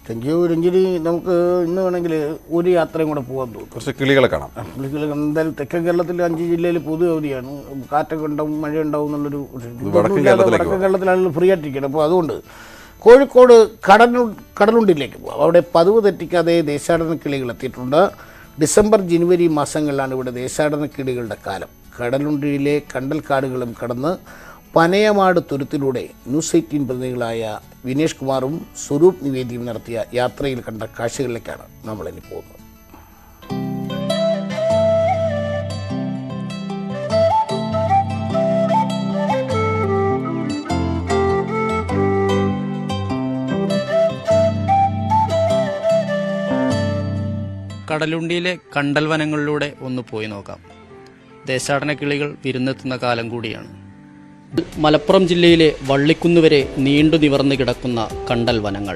Thank you Ranjini. നമുക്ക് ഇന്ന് വേണമെങ്കിൽ ഒരു യാത്രയും കൂടെ പോകാൻ തോന്നും. കുറച്ച് കിളികളെ കാണാം. കിളികൾ എന്തായാലും തെക്കൻ കേരളത്തിൽ 5 ജില്ലയിൽ പൊതു അവധിയാണ്. കാറ്റൊക്കെ ഉണ്ടാവും, മഴ ഉണ്ടാവും എന്നുള്ളൊരു വടക്കൻ കേരളത്തിലാണെങ്കിലും ഫ്രീ ആയിട്ടിരിക്കണം. അപ്പോൾ അതുകൊണ്ട് കോഴിക്കോട് കടലുണ്ടിലേക്ക് പോകാം. അവിടെ പതിവ് തെറ്റിക്കാതെ ദേശാടന കിളികൾ എത്തിയിട്ടുണ്ട്. ഡിസംബർ ജനുവരി മാസങ്ങളിലാണ് ഇവിടെ ദേശാടന കിളികളുടെ കാലം. കടലുണ്ടിയിലെ കണ്ടൽക്കാടുകളും കടന്ന് പനയമാട് തുരുത്തിലൂടെ ന്യൂസ് 18 പ്രതിനിധികളായ വിനേഷ് കുമാറും സ്വരൂപ് നിവേദിയും നടത്തിയ യാത്രയിൽ കണ്ട കാഴ്ചകളിലേക്കാണ് നമ്മളിനി പോകുന്നത്. കടലുണ്ടിയിലെ കണ്ടൽ വനങ്ങളിലൂടെ ഒന്ന് പോയി നോക്കാം. ദേശാടന കിളികൾ വിരുന്നെത്തുന്ന കാലം കൂടിയാണ്. മലപ്പുറം ജില്ലയിലെ വള്ളിക്കുന്ന് വരെ നീണ്ടു നിവർന്നു കിടക്കുന്ന കണ്ടൽ വനങ്ങൾ.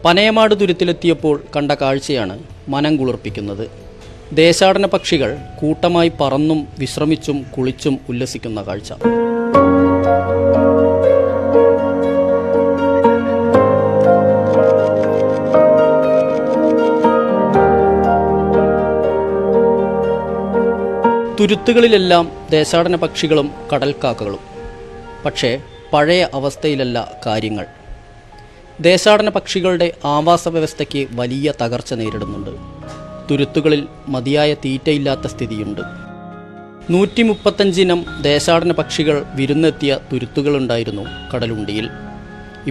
പനയമാട് തുരുത്തിലെത്തിയപ്പോൾ കണ്ട കാഴ്ചയാണ് മനം കുളിർപ്പിക്കുന്നത്. ദേശാടന പക്ഷികൾ കൂട്ടമായി പറന്നും വിശ്രമിച്ചും കുളിച്ചും ഉല്ലസിക്കുന്ന കാഴ്ച. തുരുത്തുകളിലെല്ലാം ദേശാടന പക്ഷികളും കടൽക്കാക്കകളും. പക്ഷേ പഴയ അവസ്ഥയിലല്ല കാര്യങ്ങൾ. ദേശാടന പക്ഷികളുടെ ആവാസ വ്യവസ്ഥയ്ക്ക് വലിയ തകർച്ച നേരിടുന്നുണ്ട്. തുരുത്തുകളിൽ മതിയായ തീറ്റയില്ലാത്ത സ്ഥിതിയുണ്ട്. 135 ഇനം ദേശാടന പക്ഷികൾ വിരുന്നെത്തിയ തുരുത്തുകളുണ്ടായിരുന്നു കടലുണ്ടിയിൽ.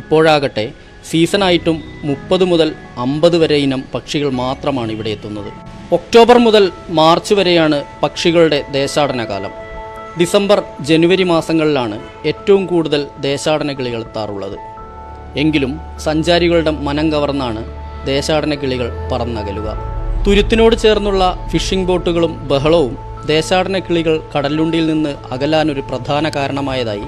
ഇപ്പോഴാകട്ടെ സീസണായിട്ടും 30 മുതൽ 50 വരെ ഇനം പക്ഷികൾ മാത്രമാണ് ഇവിടെ എത്തുന്നത്. ഒക്ടോബർ മുതൽ മാർച്ച് വരെയാണ് പക്ഷികളുടെ ദേശാടന കാലം. ഡിസംബർ ജനുവരി മാസങ്ങളിലാണ് ഏറ്റവും കൂടുതൽ ദേശാടന കിളികൾ എത്താറുള്ളത്. എങ്കിലും സഞ്ചാരികളുടെ മനം കവർന്നാണ് ദേശാടന കിളികൾ പറന്നകലുക. തുരുത്തിനോട് ചേർന്നുള്ള ഫിഷിംഗ് ബോട്ടുകളും ബഹളവും ദേശാടന കിളികൾ കടലുണ്ടിയിൽ നിന്ന് അകലാനൊരു പ്രധാന കാരണമായതായി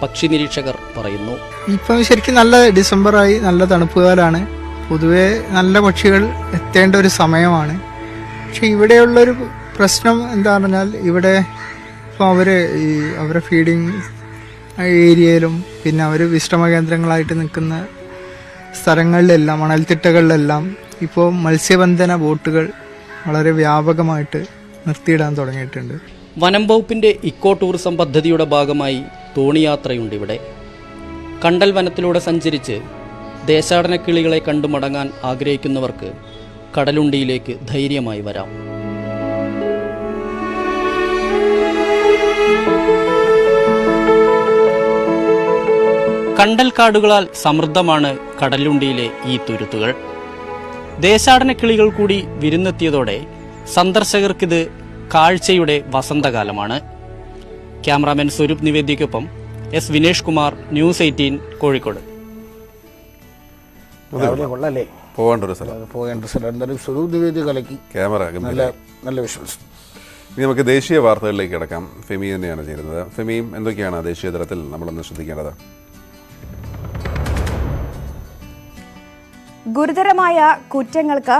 പക്ഷി നിരീക്ഷകർ പറയുന്നു. ഇപ്പം ശരിക്കും നല്ല ഡിസംബറായി, നല്ല തണുപ്പുകാലാണ്. പൊതുവെ നല്ല പക്ഷികൾ എത്തേണ്ട ഒരു സമയമാണ്. പക്ഷെ ഇവിടെയുള്ളൊരു പ്രശ്നം എന്താ പറഞ്ഞാൽ, ഇവിടെ ഇപ്പോൾ അവരെ ഫീഡിങ് ഏരിയയിലും പിന്നെ അവർ വിശ്രമ കേന്ദ്രങ്ങളായിട്ട് നിൽക്കുന്ന സ്ഥലങ്ങളിലെല്ലാം, മണൽത്തിട്ടകളിലെല്ലാം ഇപ്പോൾ മത്സ്യബന്ധന ബോട്ടുകൾ വളരെ വ്യാപകമായിട്ട് നിർത്തിയിടാൻ തുടങ്ങിയിട്ടുണ്ട്. വനം വകുപ്പിൻ്റെ ഇക്കോ ടൂറിസം പദ്ധതിയുടെ ഭാഗമായി തോണിയാത്രയുണ്ട് ഇവിടെ. കണ്ടൽ വനത്തിലൂടെ സഞ്ചരിച്ച് ദേശാടന കിളികളെ കണ്ടു മടങ്ങാൻ ആഗ്രഹിക്കുന്നവർക്ക് കടലുണ്ടിയിലേക്ക് ധൈര്യമായി വരാം. കണ്ടൽക്കാടുകളാൽ സമൃദ്ധമാണ് കടലുണ്ടിയിലെ ഈ തുരുത്തുകൾ. ദേശാടന കിളികൾ കൂടി വിരുന്നെത്തിയതോടെ സന്ദർശകർക്കിത് കാഴ്ചയുടെ വസന്തകാലമാണ്. ക്യാമറാമാൻ സ്വരൂപ് നിവേദിക്കൊപ്പം എസ് വിനേഷ് കുമാർ, ന്യൂസ് 18 കോഴിക്കോട്. നല്ല വിഷ്വൽസ്. ഇനി നമുക്ക് ദേശീയ വാർത്തകളിലേക്ക് കിടക്കാം. ഫെമി തന്നെയാണ് ചെയ്യുന്നത്. ഫെമിയും എന്തൊക്കെയാണ് ദേശീയ തലത്തിൽ നമ്മളൊന്ന് ശ്രദ്ധിക്കേണ്ടത്? ഗുരുതരമായ കുറ്റങ്ങൾക്ക്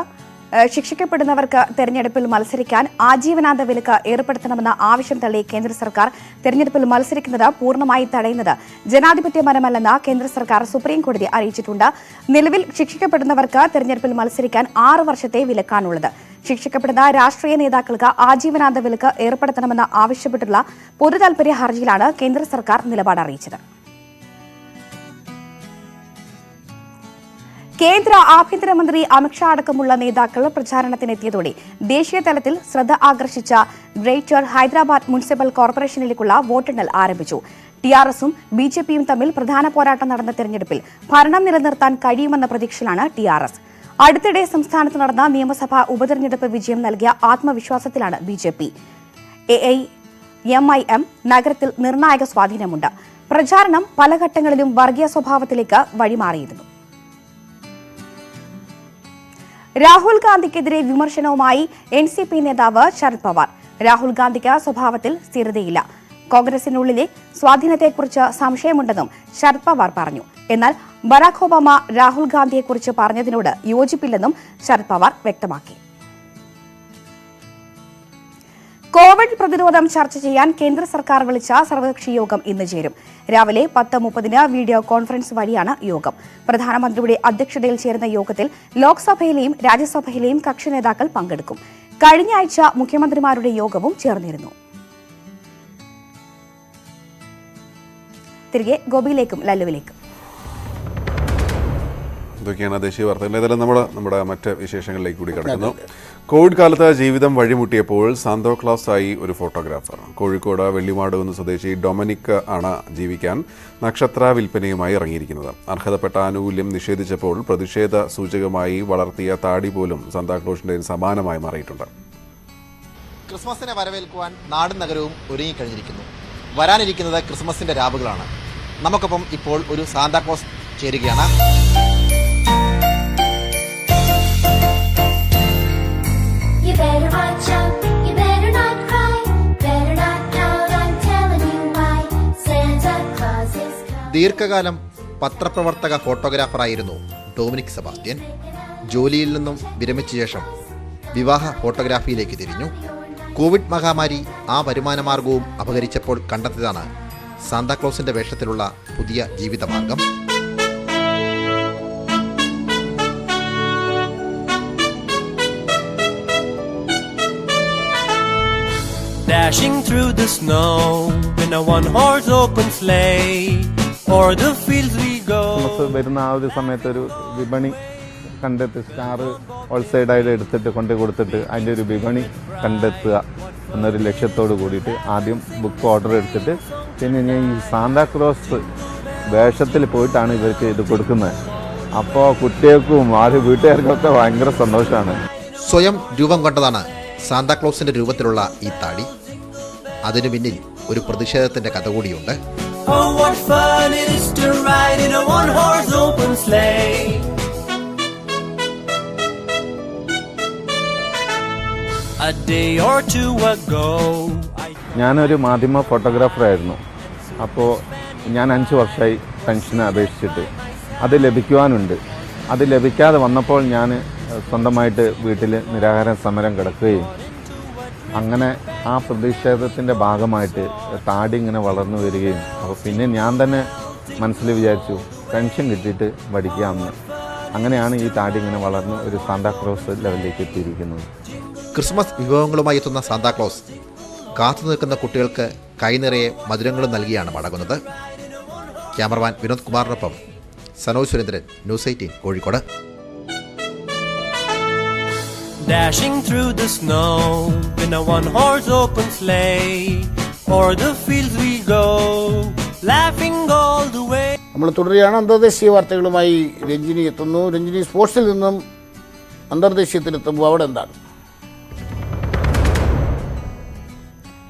ശിക്ഷിക്കപ്പെടുന്നവർക്ക് തെരഞ്ഞെടുപ്പിൽ മത്സരിക്കാൻ ആജീവനാന്ത വിലക്ക് ഏർപ്പെടുത്തണമെന്ന ആവശ്യം തള്ളി കേന്ദ്ര സർക്കാർ തെരഞ്ഞെടുപ്പിൽ മത്സരിക്കുന്നത് പൂർണ്ണമായി തടയുന്നത് ജനാധിപത്യപരമല്ലെന്ന് കേന്ദ്ര സർക്കാർ സുപ്രീം കോടതി അറിയിച്ചിട്ടുണ്ട്. നിലവിൽ ശിക്ഷിക്കപ്പെടുന്നവർക്ക് തെരഞ്ഞെടുപ്പിൽ മത്സരിക്കാൻ 6 വർഷത്തെ വിലക്കാണുള്ളത്. ശിക്ഷിക്കപ്പെടുന്ന രാഷ്ട്രീയ നേതാക്കൾക്ക് ആജീവനാന്ത വിലക്ക് ഏർപ്പെടുത്തണമെന്ന് ആവശ്യപ്പെട്ടുള്ള പൊതുതാൽപര്യ ഹർജിയിലാണ് കേന്ദ്ര സർക്കാർ നിലപാട് അറിയിച്ചത്. കേന്ദ്ര ആഭ്യന്തരമന്ത്രി അമിത്ഷാ അടക്കമുള്ള നേതാക്കൾ പ്രചാരണത്തിനെത്തിയതോടെ ദേശീയ തലത്തിൽ ശ്രദ്ധ ആകർഷിച്ച ഗ്രേറ്റർ ഹൈദരാബാദ് മുനിസിപ്പൽ കോർപ്പറേഷനിലേക്കുള്ള വോട്ടെണ്ണൽ ആരംഭിച്ചു. ടിആർഎസും ബിജെപിയും തമ്മിൽ പ്രധാന പോരാട്ടം നടന്ന തെരഞ്ഞെടുപ്പിൽ ഭരണം നിലനിർത്താൻ കഴിയുമെന്ന പ്രതീക്ഷയിലാണ് ടിആർഎസ്. അടുത്തിടെ സംസ്ഥാനത്ത് നടന്ന നിയമസഭാ ഉപതെരഞ്ഞെടുപ്പ് വിജയം നൽകിയ ആത്മവിശ്വാസത്തിലാണ് ബിജെപി. AIMIM നഗരത്തിൽ നിർണായക സ്വാധീനമുണ്ട്. പ്രചാരണം പല ഘട്ടങ്ങളിലും വർഗീയ സ്വഭാവത്തിലേക്ക് വഴിമാറിയിരുന്നു. രാഹുൽ ഗാന്ധിക്കെതിരെ വിമർശനവുമായി NCP നേതാവ് ശരത് പവാർ. രാഹുൽ ഗാന്ധിക്ക് സ്വഭാവത്തിൽ സ്ഥിരതയില്ല. കോൺഗ്രസിനുള്ളിലെ സ്വാധീനത്തെക്കുറിച്ച് സംശയമുണ്ടെന്നും ശരത് പവാർ പറഞ്ഞു. എന്നാൽ ബറാക് ഒബാമ രാഹുൽ ഗാന്ധിയെക്കുറിച്ച് പറഞ്ഞതിനോട് യോജിപ്പില്ലെന്നും ശരത് പവാർ വ്യക്തമാക്കി. കോവിഡ് പ്രതിരോധം ചർച്ച ചെയ്യാൻ കേന്ദ്ര സർക്കാർ വിളിച്ച സർവകക്ഷി യോഗം ഇന്ന് ചേരും. രാവിലെ 10:30 വീഡിയോ കോൺഫറൻസ് വഴിയാണ് യോഗം. പ്രധാനമന്ത്രിയുടെ അധ്യക്ഷതയിൽ ചേരുന്ന യോഗത്തിൽ ലോക്സഭയിലെയും രാജ്യസഭയിലെയും കക്ഷി നേതാക്കൾ പങ്കെടുക്കും. കഴിഞ്ഞ ആഴ്ച മുഖ്യമന്ത്രിമാരുടെ യോഗവും ചേർന്നിരുന്നു. തിരികെ ഗോപിയിലേക്കും ലല്ലുവിലേക്കും. ഇതൊക്കെയാണ് ദേശീയ വാർത്തകൾ. ഏതായാലും നമ്മുടെ മറ്റ് വിശേഷങ്ങളിലേക്ക് കൂടി കടക്കുന്നു. കോവിഡ് കാലത്ത് ജീവിതം വഴിമുട്ടിയപ്പോൾ സാന്താക്ലോസ് ആയി ഒരു ഫോട്ടോഗ്രാഫർ. കോഴിക്കോട് വെള്ളിമാടുകുന്ന് സ്വദേശി ഡൊമിനിക് ആണ് ജീവിക്കാൻ നക്ഷത്ര വിൽപ്പനയുമായി ഇറങ്ങിയിരിക്കുന്നത്. അർഹതപ്പെട്ട ആനുകൂല്യം നിഷേധിച്ചപ്പോൾ പ്രതിഷേധ സൂചകമായി വളർത്തിയ താടി പോലും സാന്താക്ലോസിന്റെ സമാനമായി മാറിയിട്ടുണ്ട്. ക്രിസ്മസിനെ വരവേൽക്കുവാൻ നാടും നഗരവും ഒരുങ്ങിക്കഴിഞ്ഞിരിക്കുന്നു. വരാനിരിക്കുന്നത് ക്രിസ്മസിന്റെ രാവുകളാണ്. നമുക്കൊപ്പം ഇപ്പോൾ ഒരു സാന്താക്ലോസ് ചേരുകയാണ്. ദീർഘകാലം പത്രപ്രവർത്തക ഫോട്ടോഗ്രാഫറായിരുന്നു ഡൊമിനിക് സെബാസ്റ്റ്യൻ. ജോലിയിൽ നിന്നും വിരമിച്ച ശേഷം വിവാഹ ഫോട്ടോഗ്രാഫിയിലേക്ക് തിരിഞ്ഞു. കോവിഡ് മഹാമാരി ആ വരുമാനമാർഗവും അപഹരിച്ചപ്പോൾ കണ്ടെത്തിയതാണ് സാന്താക്ലോസിന്റെ വേഷത്തിലുള്ള പുതിയ ജീവിതമാർഗം. Dashing through the snow in a one-horse open sleigh, o'er the fields we go. വരുന്ന ആ ഒരു സമയത്ത് ഒരു വിപണി കണ്ടെത്തി സ്റ്റാർ ഹോൾസൈഡായിട്ട് എടുത്തിട്ട് കൊണ്ടു കൊടുത്തിട്ട് അതിൻ്റെ ഒരു വിപണി കണ്ടെത്തുക എന്നൊരു ലക്ഷ്യത്തോട് കൂടിയിട്ട് ആദ്യം ബുക്ക് ഓർഡർ എടുത്തിട്ട് പിന്നെ ഞാൻ ഈ സാന്താക്ലോസ് വേഷത്തിൽ പോയിട്ടാണ് ഇവർക്ക് ഇത് കൊടുക്കുന്നത്. അപ്പോൾ കുട്ടികൾക്കും വീട്ടുകാർക്കൊക്കെ ഭയങ്കര സന്തോഷമാണ്. സ്വയം രൂപം കൊണ്ടതാണ് സാന്താക്ലോസിന്റെ രൂപത്തിലുള്ള ഈ താടി. അതിനു പിന്നിൽ ഒരു പ്രതിഷേധത്തിന്റെ കഥ കൂടിയുണ്ട്. Oh, what fun it is to ride in a one-horse open sleigh. A day or two ago, ഞാനൊരു മാധ്യമ ഫോട്ടോഗ്രാഫറായിരുന്നു. അപ്പോൾ ഞാൻ 5 വർഷമായി പെൻഷന് അപേക്ഷിച്ചിട്ട്. അത് ലഭിക്കുവാനുണ്ട്. അത് ലഭിക്കാതെ വന്നപ്പോൾ ഞാൻ സ്വന്തമായിട്ട് വീട്ടിൽ നിരാഹാര സമരം കിടക്കുകയും അങ്ങനെ ആ പ്രതിഷേധത്തിൻ്റെ ഭാഗമായിട്ട് താടി ഇങ്ങനെ വളർന്നു വരികയും അപ്പോൾ പിന്നെ ഞാൻ തന്നെ മനസ്സിൽ വിചാരിച്ചു പെൻഷൻ കിട്ടിയിട്ട് പഠിക്കാമെന്ന്. അങ്ങനെയാണ് ഈ താടി ഇങ്ങനെ വളർന്ന് ഒരു സാന്താക്ലോസ് ലെവലിലേക്ക് എത്തിയിരിക്കുന്നത്. ക്രിസ്മസ് വിഭവങ്ങളുമായി എത്തുന്ന സാന്താക്ലോസ് കാത്തു നിൽക്കുന്ന കുട്ടികൾക്ക് കൈനിറയെ മധുരങ്ങളും നൽകിയാണ് മടങ്ങുന്നത്. ക്യാമറമാൻ വിനോദ് കുമാറിനൊപ്പം Sanoj Surendran, news 18 Kozhikode. dashing through the snow in a one-horse open sleigh, o'er the fields we go, laughing all the way. നമ്മൾ തുടരുകയാണ്. അന്തർദേശീയ വാർത്തകളുമായി രഞ്ജിനി എത്തുന്നു. രഞ്ജിനി, സ്പോർട്സിൽ നിന്നും അന്തർദേശീയത്തിലെത്തുമ്പോൾ അവിടെ എന്താണ്?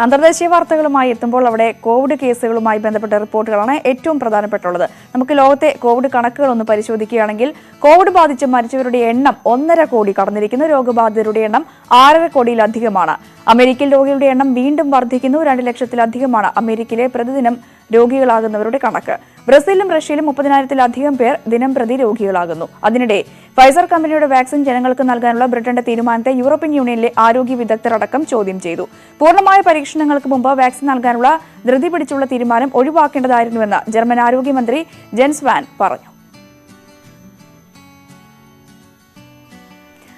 അന്തർദേശീയ വാർത്തകളുമായി എത്തുമ്പോൾ അവിടെ കോവിഡ് കേസുകളുമായി ബന്ധപ്പെട്ട റിപ്പോർട്ടുകളാണ് ഏറ്റവും പ്രധാനപ്പെട്ടുള്ളത്. നമുക്ക് ലോകത്തെ കോവിഡ് കണക്കുകളൊന്ന് പരിശോധിക്കുകയാണെങ്കിൽ കോവിഡ് ബാധിച്ച് മരിച്ചവരുടെ എണ്ണം 1.5 കോടി കടന്നിരിക്കുന്നു. രോഗബാധിതരുടെ എണ്ണം 6.5 കോടിയിലധികമാണ്. അമേരിക്കയിൽ രോഗികളുടെ എണ്ണം വീണ്ടും വർദ്ധിക്കുന്നു. 2 ലക്ഷത്തിലധികമാണ് അമേരിക്കയിലെ പ്രതിദിനം രോഗികളാകുന്നവരുടെ കണക്ക്. ബ്രസീലിലും റഷ്യയിലും 30,000-ലധികം പേർ ദിനം പ്രതി രോഗികളാകുന്നു. അതിനിടെ ഫൈസർ കമ്പനിയുടെ വാക്സിൻ ജനങ്ങൾക്ക് നൽകാനുള്ള ബ്രിട്ടന്റെ തീരുമാനത്തെ യൂറോപ്യൻ യൂണിയനിലെ ആരോഗ്യ വിദഗ്ധർ അടക്കം ചോദ്യം ചെയ്തു. പൂർണ്ണമായ പരീക്ഷണങ്ങൾക്ക് മുമ്പ് വാക്സിൻ നൽകാനുള്ള ധൃതി പിടിച്ചുള്ള തീരുമാനം ഒഴിവാക്കേണ്ടതായിരുന്നുവെന്ന് ജർമ്മൻ ആരോഗ്യമന്ത്രി ജെൻസ് വാൻ പറഞ്ഞു.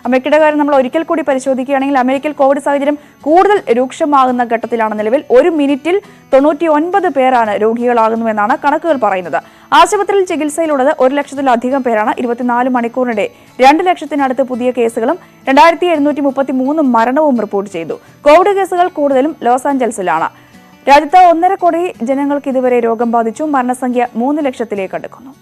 അമേരിക്കയുടെ കാര്യം നമ്മൾ ഒരിക്കൽ കൂടി പരിശോധിക്കുകയാണെങ്കിൽ അമേരിക്കയിൽ കോവിഡ് സാഹചര്യം കൂടുതൽ രൂക്ഷമാകുന്ന ഘട്ടത്തിലാണ് നിലവിൽ. 1 മിനിറ്റിൽ 99 പേരാണ് രോഗികളാകുന്നുവെന്നാണ് കണക്കുകൾ പറയുന്നത്. ആശുപത്രിയിൽ ചികിത്സയിലുള്ളത് 1 ലക്ഷത്തിലധികം പേരാണ്. 24 മണിക്കൂറിനിടെ 2 ലക്ഷത്തിനടുത്ത് പുതിയ കേസുകളും 2733 മരണവും റിപ്പോർട്ട് ചെയ്തു. കോവിഡ് കേസുകൾ കൂടുതലും ലോസ് ആഞ്ചൽസിലാണ്. രാജ്യത്ത് 1.5 കോടി ജനങ്ങൾക്ക് ഇതുവരെ രോഗം ബാധിച്ചു. മരണസംഖ്യ 3 ലക്ഷത്തിലേക്ക് അടുക്കുന്നു.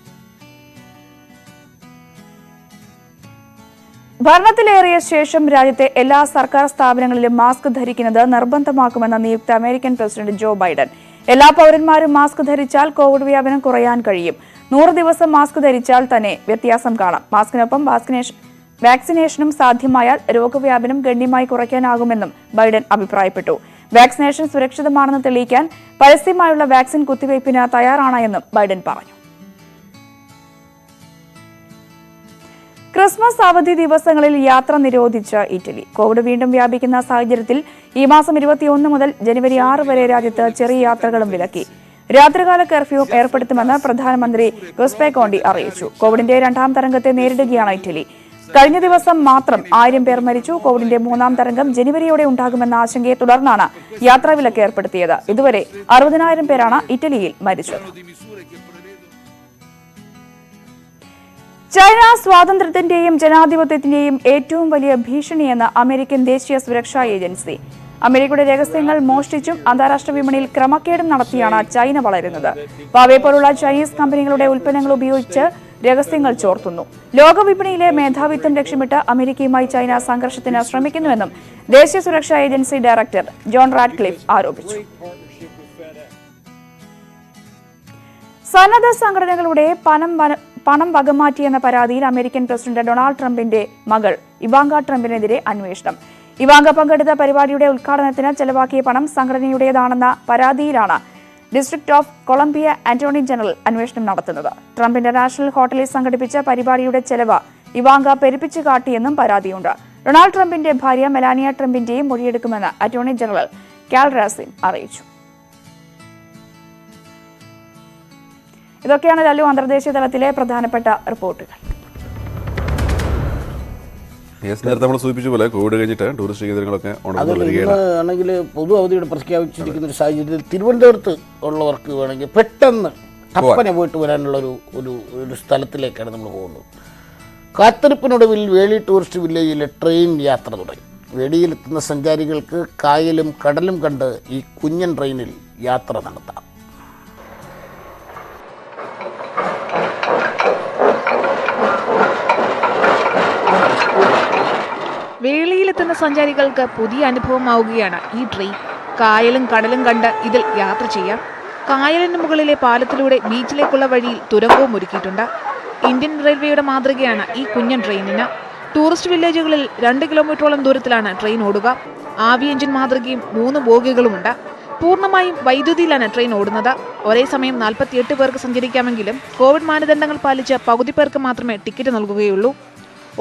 ഭരണത്തിലേറിയ ശേഷം രാജ്യത്തെ എല്ലാ സർക്കാർ സ്ഥാപനങ്ങളിലും മാസ്ക് ധരിക്കുന്നത് നിർബന്ധമാക്കുമെന്ന് നിയുക്ത അമേരിക്കൻ പ്രസിഡന്റ് ജോ ബൈഡൻ. എല്ലാ പൗരന്മാരും മാസ്ക് ധരിച്ചാൽ കോവിഡ് വ്യാപനം കുറയാൻ കഴിയും. 100 ദിവസം മാസ്ക് ധരിച്ചാൽ തന്നെ വ്യത്യാസം കാണാം. മാസ്കിനൊപ്പം വാക്സിനേഷനും സാധ്യമായാൽ രോഗവ്യാപനം ഗണ്യമായി കുറയ്ക്കാനാകുമെന്നും ബൈഡൻ അഭിപ്രായപ്പെട്ടു. വാക്സിനേഷൻ സുരക്ഷിതമാണെന്ന് തെളിയിക്കാൻ പരസ്യമായുള്ള വാക്സിൻ കുത്തിവയ്പ്പിന് തയ്യാറാണ് എന്നും ബൈഡൻ പറഞ്ഞു. ക്രിസ്മസ് അവധി ദിവസങ്ങളിൽ യാത്ര നിരോധിച്ച ഇറ്റലി. കോവിഡ് വീണ്ടും വ്യാപിക്കുന്ന സാഹചര്യത്തിൽ ഈ മാസം 21 മുതൽ ജനുവരി 6 വരെ രാജ്യത്ത് ചെറിയ യാത്രകളും വിലക്കി. രാത്രികാല കർഫ്യൂവും ഏർപ്പെടുത്തുമെന്ന് പ്രധാനമന്ത്രി ഗുസ്പെ കോണ്ടി അറിയിച്ചു. കോവിഡിന്റെ 2ാം തരംഗത്തെ നേരിടുകയാണ് ഇറ്റലി. കഴിഞ്ഞ ദിവസം മാത്രം 1000 പേർ മരിച്ചു. കോവിഡിന്റെ 3ാം തരംഗം ജനുവരിയോടെ ഉണ്ടാകുമെന്ന ആശങ്കയെ തുടർന്നാണ് യാത്രാവിലക്ക് ഏർപ്പെടുത്തിയത്. ഇതുവരെ 60,000 പേരാണ് ഇറ്റലിയിൽ മരിച്ചത്. ചൈന സ്വാതന്ത്ര്യത്തിന്റെയും ജനാധിപത്യത്തിന്റെയും ഏറ്റവും വലിയ ഭീഷണിയെന്ന് അമേരിക്കൻ ദേശീയ സുരക്ഷാ ഏജൻസി. അമേരിക്കയുടെ രഹസ്യങ്ങൾ മോഷ്ടിച്ചും അന്താരാഷ്ട്ര വിപണിയിൽ ക്രമക്കേടും നടത്തിയാണ് ചൈന വളരുന്നത്. വാവേ പോലുള്ള ചൈനീസ് കമ്പനികളുടെ ഉൽപ്പന്നങ്ങൾ ഉപയോഗിച്ച് രഹസ്യങ്ങൾ ചോർത്തുന്നു. ലോകവിപണിയിലെ മേധാവിത്വം ലക്ഷ്യമിട്ട് അമേരിക്കയുമായി ചൈന സംഘർഷത്തിന് ശ്രമിക്കുന്നുവെന്നും ദേശീയ സുരക്ഷാ ഏജൻസി ഡയറക്ടർ ജോൺ റാഡ്ക്ലിഫ് ആരോപിച്ചു. സന്നദ്ധ സംഘടനകളുടെ പണം വകമാറ്റിയെന്ന പരാതിയിൽ അമേരിക്കൻ പ്രസിഡന്റ് ഡൊണാൾഡ് ട്രംപിന്റെ മകൾ ഇവാങ്ക ട്രംപിനെതിരെ അന്വേഷണം. ഇവാങ്ക പങ്കെടുത്ത പരിപാടിയുടെ ഉദ്ഘാടനത്തിന് ചെലവാക്കിയ പണം സംഘടനയുടേതാണെന്ന പരാതിയിലാണ് district of Columbia attorney general അന്വേഷണം നടത്തുന്നത്. ട്രംപ് ഇന്റർനാഷണൽ ഹോട്ടലിൽ സംഘടിപ്പിച്ച പരിപാടിയുടെ ചെലവ് ഇവാങ്ക പെരുപ്പിച്ചു കാട്ടിയെന്നും പരാതിയുണ്ട്. ഡൊണാൾഡ് ട്രംപിന്റെ ഭാര്യ മെലാനിയ ട്രംപിന്റെയും മൊഴിയെടുക്കുമെന്ന് അറ്റോർണി ജനറൽ കാൽ റാസിൻ അറിയിച്ചു. ഇതൊക്കെയാണ് ലല്ലു അന്തർദേശീയ തലത്തിലെ പ്രധാനപ്പെട്ട റിപ്പോർട്ടുകൾ. നേരത്തെ നമ്മൾ സൂചിപ്പിച്ച പോലെ കോവിഡ് കഴിഞ്ഞിട്ട് ടൂറിസ്റ്റ് കേന്ദ്രങ്ങളൊക്കെ ആണെങ്കിൽ പൊതു അവധിയുടെ പ്രഖ്യാപിച്ചിരിക്കുന്ന ഒരു സാഹചര്യത്തിൽ തിരുവനന്തപുരത്ത് ഉള്ളവർക്ക് വേണമെങ്കിൽ പെട്ടെന്ന് ടപ്പനെ പോയിട്ട് വരാനുള്ള ഒരു സ്ഥലത്തിലേക്കാണ് നമ്മൾ പോകുന്നത്. കാത്തിരിപ്പിനൊടുവിൽ വേളി ടൂറിസ്റ്റ് വില്ലേജിലെ ട്രെയിൻ യാത്ര തുടങ്ങി. വേളിയിലെത്തുന്ന സഞ്ചാരികൾക്ക് കായലും കടലും കണ്ട് ഈ കുഞ്ഞൻ ട്രെയിനിൽ യാത്ര നടത്താം. വേളിയിലെത്തുന്ന സഞ്ചാരികൾക്ക് പുതിയ അനുഭവമാവുകയാണ് ഈ ട്രെയിൻ. കായലും കടലും കണ്ട് ഇതിൽ യാത്ര ചെയ്യാം. കായലിന് മുകളിലെ പാലത്തിലൂടെ ബീച്ചിലേക്കുള്ള വഴിയിൽ തുരങ്കവും ഒരുക്കിയിട്ടുണ്ട്. ഇന്ത്യൻ റെയിൽവേയുടെ മാതൃകയാണ് ഈ കുഞ്ഞൻ ട്രെയിനിന്. ടൂറിസ്റ്റ് വില്ലേജുകളിൽ 2 കിലോമീറ്ററോളം ദൂരത്തിലാണ് ട്രെയിൻ ഓടുക. ആവി എഞ്ചിൻ മാതൃകയും 3 ബോഗികളുമുണ്ട്. പൂർണ്ണമായും വൈദ്യുതിയിലാണ് ട്രെയിൻ ഓടുന്നത്. ഒരേ സമയം 48 പേർക്ക് സഞ്ചരിക്കാമെങ്കിലും കോവിഡ് മാനദണ്ഡങ്ങൾ പാലിച്ച് പകുതി പേർക്ക് മാത്രമേ ടിക്കറ്റ് നൽകുകയുള്ളൂ.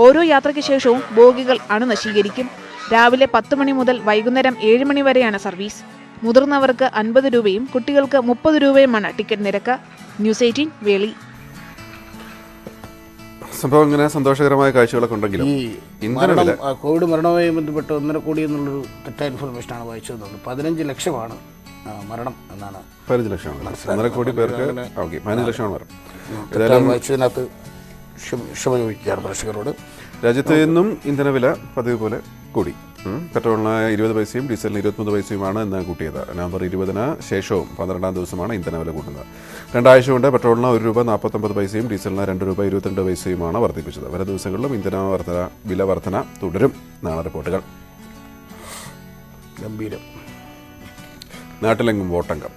ഓരോ യാത്രയ്ക്ക് ശേഷവും ബോഗികൾ അണുനശീകരിക്കും. രാവിലെ 10 മണി മുതൽ വൈകുന്നേരം 7 മണി വരെയാണ് സർവീസ്. മുതിർന്നവർക്ക് 50 രൂപയും കുട്ടികൾക്ക് 30 രൂപയുമാണ് ടിക്കറ്റ് നിരക്ക്. ന്യൂസ് 18 വേളി. സംഭവം ഇങ്ങനെ സന്തോഷകരമായ കാഴ്ചകളൊക്കെ ഉണ്ടെങ്കിലും കോവിഡ് മരണവുമായി ബന്ധപ്പെട്ട് 1.5 കോടി എന്നുള്ളൊരു തെറ്റായ ഇൻഫർമേഷനാണ് വായിച്ചത്. 15 ലക്ഷമാണ് മരണം എന്നാണ്. 15 ലക്ഷമാണ് 1.5 കോടി പേർക്ക് 15 ലക്ഷമാണ് മരണം. വായിച്ചതിനകത്ത് ക്ഷമ ചോദിക്കുകയാണ് പ്രേക്ഷകരോട്. രാജ്യത്ത് നിന്നും ഇന്ധനവില പതിവ് പോലെ കൂടി. പെട്രോളിന് 20 പൈസയും ഡീസലിന് 23 പൈസയുമാണ് ഇന്ന് കൂട്ടിയത്. നവംബർ 20 ശേഷവും 12ാം ദിവസമാണ് ഇന്ധനവില കൂട്ടുന്നത്. 2 ആഴ്ച കൊണ്ട് പെട്രോളിന് ₹1 പൈസയും ഡീസലിന് ₹2 പൈസയുമാണ് വർദ്ധിപ്പിച്ചത്. വരും ദിവസങ്ങളിലും വില വർധന തുടരും എന്നാണ് റിപ്പോർട്ടുകൾ. ഗംഭീരം. നാട്ടിലെങ്ങും വോട്ടംഗം.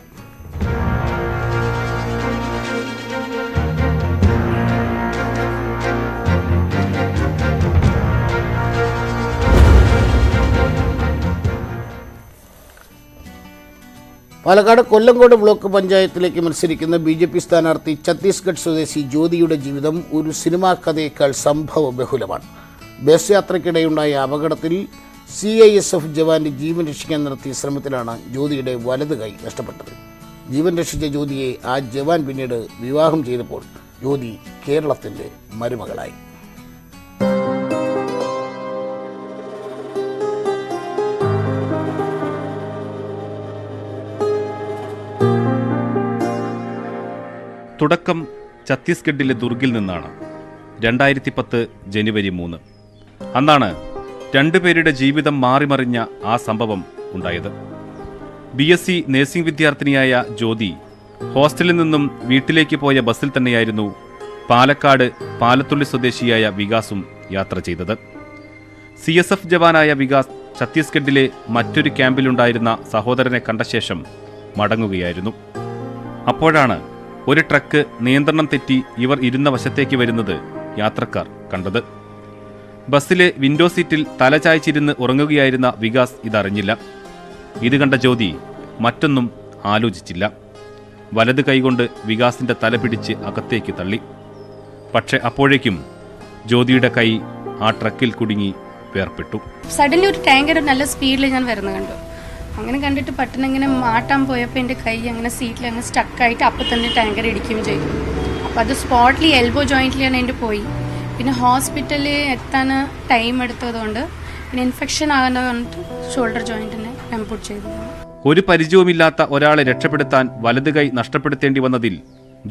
പാലക്കാട് കൊല്ലങ്കോട് ബ്ലോക്ക് പഞ്ചായത്തിലേക്ക് മത്സരിക്കുന്ന BJP സ്ഥാനാർത്ഥി ഛത്തീസ്ഗഡ് സ്വദേശി ജ്യോതിയുടെ ജീവിതം ഒരു സിനിമാ കഥയേക്കാൾ സംഭവ ബഹുലമാണ്. ബസ് യാത്രയ്ക്കിടെയുണ്ടായ അപകടത്തിൽ CISF ജവാന്റെ ജീവൻ രക്ഷിക്കാൻ നടത്തിയ ശ്രമത്തിലാണ് ജ്യോതിയുടെ വലത് കൈ നഷ്ടപ്പെട്ടത്. ജീവൻ രക്ഷിച്ച ജ്യോതിയെ ആ ജവാൻ പിന്നീട് വിവാഹം ചെയ്തപ്പോൾ ജ്യോതി കേരളത്തിൻ്റെ മരുമകളായി. തുടക്കം ഛത്തീസ്ഗഡിലെ ദുർഗിൽ നിന്നാണ്. 2010 ജനുവരി 3 അന്നാണ് 2 പേരുടെ ജീവിതം മാറിമറിഞ്ഞ ആ സംഭവം ഉണ്ടായത്. BSc നഴ്സിംഗ് വിദ്യാർത്ഥിനിയായ ജ്യോതി ഹോസ്റ്റലിൽ നിന്നും വീട്ടിലേക്ക് പോയ ബസ്സിൽ തന്നെയായിരുന്നു പാലക്കാട് പാലത്തുള്ളി സ്വദേശിയായ വികാസും യാത്ര ചെയ്തത്. CSF ജവാനായ വികാസ് ഛത്തീസ്ഗഡിലെ മറ്റൊരു ക്യാമ്പിലുണ്ടായിരുന്ന സഹോദരനെ കണ്ട ശേഷം മടങ്ങുകയായിരുന്നു. അപ്പോഴാണ് ഒരു ട്രക്ക് നിയന്ത്രണം തെറ്റി ഇവർ ഇരുന്ന വശത്തേക്ക് വരുന്നത് യാത്രക്കാർ കണ്ടത്. ബസ്സിലെ വിൻഡോ സീറ്റിൽ തലചായ്ച്ചിരുന്ന് ഉറങ്ങുകയായിരുന്ന വികാസ് ഇതറിഞ്ഞില്ല. ഇത് കണ്ട ജ്യോതി മറ്റൊന്നും ആലോചിച്ചില്ല. വലത് കൈകൊണ്ട് വികാസിന്റെ തല പിടിച്ച് അകത്തേക്ക് തള്ളി. പക്ഷെ അപ്പോഴേക്കും ജ്യോതിയുടെ കൈ ആ ട്രക്കിൽ കുടുങ്ങി വേർപെട്ടു. സഡൻലി ഒരു ടാങ്കർ നല്ല സ്പീഡിൽ ഞാൻ വരുന്നത് കണ്ടു. അങ്ങനെ കണ്ടിട്ട് പെട്ടെന്ന് ഇങ്ങനെ മാട്ടാൻ പോയപ്പോൾ എൻ്റെ കൈ അങ്ങനെ സീറ്റിൽ അങ്ങ് സ്റ്റക്കായിട്ട് അപ്പം തന്നെ ടാങ്കർ ഇടിക്കുകയും ചെയ്തു. അപ്പോൾ അത് സ്പോട്ടിൽ എൽബോ ജോയിൻറ്റിലാണ് എൻ്റെ പോയി. പിന്നെ ഹോസ്പിറ്റലിൽ എത്താൻ ടൈം എടുത്തതുകൊണ്ട് പിന്നെ ഇൻഫെക്ഷൻ ആകുന്നത് കൊണ്ട് ഷോൾഡർ ജോയിൻറ്റിനെ ആംപൂട്ട് ചെയ്തു. ഒരു പരിചയവുമില്ലാത്ത ഒരാളെ രക്ഷപ്പെടുത്താൻ വലത് കൈ നഷ്ടപ്പെടുത്തേണ്ടി വന്നതിൽ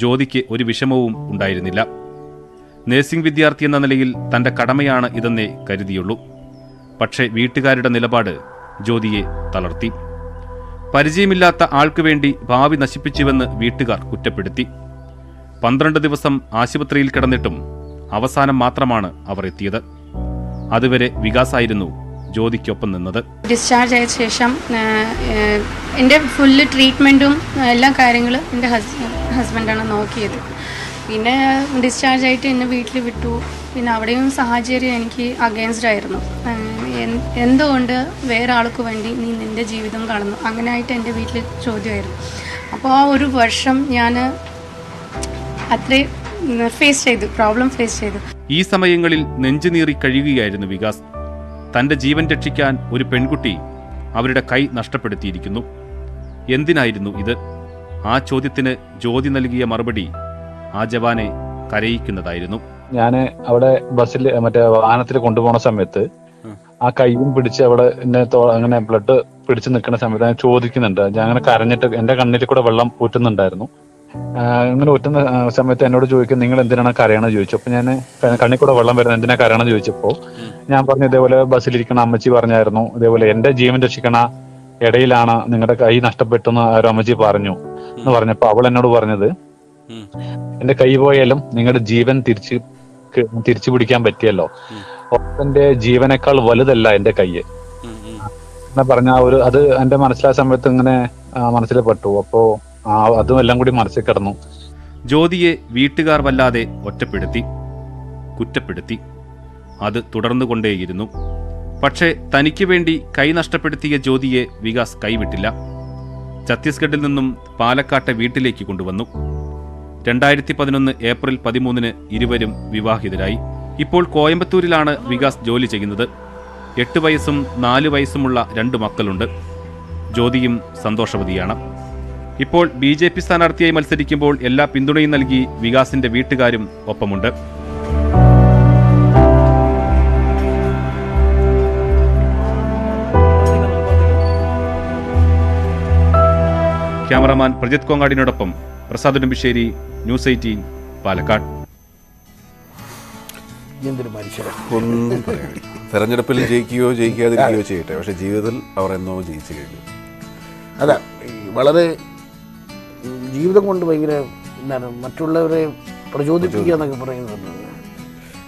ജ്യോതിക്ക് ഒരു വിഷമവും ഉണ്ടായിരുന്നില്ല. നഴ്സിംഗ് വിദ്യാർത്ഥി എന്ന നിലയിൽ തന്റെ കടമയാണ് ഇതെന്നേ കരുതിയുള്ളൂ. പക്ഷേ വീട്ടുകാരുടെ നിലപാട് ജ്യോതിയെ തളർത്തി. പരിചയമില്ലാത്ത ആൾക്കു വേണ്ടി ഭാവി നശിപ്പിച്ചുവെന്ന് വീട്ടുകാർ കുറ്റപ്പെടുത്തി. 12 ദിവസം ആശുപത്രിയിൽ കിടന്നിട്ടും അവസാനം മാത്രമാണ് അവർ എത്തിയത്. അതുവരെ വികാസായിരുന്നു ജ്യോതിക്കൊപ്പം നിന്നത്. ഡിസ്ചാർജ് ആയ ശേഷം എൻ്റെ ഫുള്ള് ട്രീറ്റ്മെൻറ്റും എല്ലാ കാര്യങ്ങളും എൻ്റെ ഹസ്ബൻഡാണ് നോക്കിയത്. പിന്നെ ഡിസ്ചാർജ് ആയിട്ട് എന്നെ വീട്ടിൽ വിട്ടു. പിന്നെ അവിടെയും സാഹചര്യം എനിക്ക് അഗെയിൻസ്റ്റ് ആയിരുന്നു. എന്തുകൊണ്ട് വേറെ ആൾക്ക് വേണ്ടി നീ നിൻ്റെ ജീവിതം കളഞ്ഞു, അങ്ങനെ ആയിട്ട് എൻ്റെ വീട്ടിൽ ചോദ്യമായിരുന്നു. അപ്പോൾ ആ ഒരു വർഷം ഞാൻ അത്രയും പ്രോബ്ലം ഫേസ് ചെയ്തു. ഈ സമയങ്ങളിൽ നെഞ്ചുനീറി കഴിയുകയായിരുന്നു വികാസ്. തന്റെ ജീവൻ രക്ഷിക്കാൻ ഒരു പെൺകുട്ടി അവരുടെ കൈ നഷ്ടപ്പെടുത്തിയിരിക്കുന്നു. എന്തിനായിരുന്നു ഇത്? ആ ചോദ്യത്തിന് ജ്യോതി നൽകിയ മറുപടി ആ ജവാനെ കരയിക്കുന്നതായിരുന്നു. ഞാൻ അവിടെ ബസ്സിൽ മറ്റേ വാഹനത്തിൽ കൊണ്ടുപോകുന്ന സമയത്ത് ആ കൈയും പിടിച്ച് അവിടെ എന്നെ അങ്ങനെ ബ്ലഡ് പിടിച്ച് നിൽക്കുന്ന സമയത്ത് ഞാൻ ചോദിക്കുന്നുണ്ട്. ഞാൻ അങ്ങനെ കരഞ്ഞിട്ട് എന്റെ കണ്ണിൽ കൂടെ വെള്ളം ഊറ്റുന്നുണ്ടായിരുന്നു. ഇങ്ങനെ ഊറ്റുന്ന സമയത്ത് എന്നോട് ചോദിക്കും, നിങ്ങൾ എന്തിനാണ് കരയണമെന്ന് ചോദിച്ചു. അപ്പൊ ഞാൻ കണ്ണിൽ കൂടെ വെള്ളം വരുന്നത് എന്തിനാ കരയണമെന്ന് ചോദിച്ചപ്പോൾ ഞാൻ പറഞ്ഞു, ഇതേപോലെ ബസ്സിലിരിക്കണ അമ്മച്ചി പറഞ്ഞായിരുന്നു, ഇതേപോലെ എന്റെ ജീവൻ രക്ഷിക്കണ ഇടയിലാണ് നിങ്ങളുടെ കൈ നഷ്ടപ്പെട്ടെന്ന് ഒരു അമ്മച്ചി പറഞ്ഞു എന്ന് പറഞ്ഞപ്പോ അവൾ എന്നോട് പറഞ്ഞത്, എന്റെ കൈ പോയാലും നിങ്ങളുടെ ജീവൻ തിരിച്ചു പിടിക്കാൻ പറ്റിയല്ലോ, എന്റെ ജീവനേക്കാൾ വലുതല്ല എന്റെ കൈ എന്ന് പറഞ്ഞ അത് എന്റെ മനസ്സിലായ സമയത്ത് ഇങ്ങനെ മനസ്സിൽ പെട്ടു. അപ്പോ അതും എല്ലാം കൂടി മനസ്സിൽ കിടന്നു. ജ്യോതിയെ വീട്ടുകാർ വല്ലാതെ ഒറ്റപ്പെടുത്തി, കുറ്റപ്പെടുത്തി. അത് തുടർന്നുകൊണ്ടേയിരുന്നു. പക്ഷേ തനിക്ക് വേണ്ടി കൈ നഷ്ടപ്പെടുത്തിയ ജ്യോതിയെ വികാസ് കൈവിട്ടില്ല. ഛത്തീസ്ഗഡിൽ നിന്നും പാലക്കാട്ടെ വീട്ടിലേക്ക് കൊണ്ടുവന്നു. 2011 ഏപ്രിൽ 13 ഇരുവരും വിവാഹിതരായി. ഇപ്പോൾ കോയമ്പത്തൂരിലാണ് വികാസ് ജോലി ചെയ്യുന്നത്. 8 വയസ്സും 4 വയസ്സുമുള്ള 2 മക്കളുണ്ട്. ജ്യോതിയും സന്തോഷവതിയാണ്. ഇപ്പോൾ BJP സ്ഥാനാർത്ഥിയായി മത്സരിക്കുമ്പോൾ എല്ലാ പിന്തുണയും നൽകി വികാസിന്റെ വീട്ടുകാരും ഒപ്പമുണ്ട്. ക്യാമറാമാൻ പ്രജിത് കോങ്ങാടിനോടൊപ്പം പ്രസാദ് ഉടുമ്പിശ്ശേരി, ന്യൂസ് 18, പാലക്കാട്. ഒന്നും പറയാനില്ല. തെരഞ്ഞെടുപ്പിൽ ജയിക്കുകയോ ജയിക്കാതിരിക്കുകയോ ചെയ്യട്ടെ, പക്ഷെ ജീവിതത്തിൽ അവർ എന്നോ ജയിച്ചു കഴിഞ്ഞു. അതാ വളരെ ജീവിതം കൊണ്ട് ഭയങ്കര എന്താണ് മറ്റുള്ളവരെ പ്രചോദിപ്പിക്കുക എന്നൊക്കെ പറയുന്നത്.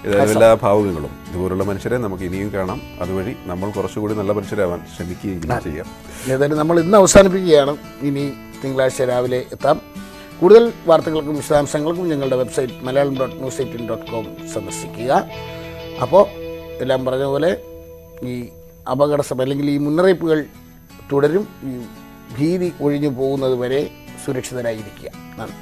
ഏതായാലും എല്ലാ ഭാവുകങ്ങളും ഇതുപോലുള്ള മനുഷ്യരെ നമുക്ക് ഇനിയും കാണാം. അതുവഴി നമ്മൾ കുറച്ചുകൂടി നല്ല മനുഷ്യരാവാൻ ശ്രമിക്കുകയും ചെയ്യാം. ഏതായാലും നമ്മൾ ഇന്ന് അവസാനിപ്പിക്കുകയാണ്. ഇനി തിങ്കളാഴ്ച രാവിലെ എത്താം. കൂടുതൽ വാർത്തകൾക്കും വിശദാംശങ്ങൾക്കും ഞങ്ങളുടെ വെബ്സൈറ്റ് malayalam.news18.com സന്ദർശിക്കുക. അപ്പോൾ എല്ലാം പറഞ്ഞ പോലെ ഈ അപകട സമയം അല്ലെങ്കിൽ ഈ മുന്നറിയിപ്പുകൾ തുടരും. ഈ ഭീതി ഒഴിഞ്ഞു പോകുന്നത് വരെ സുരക്ഷിതരായിരിക്കുക. നന്ദി.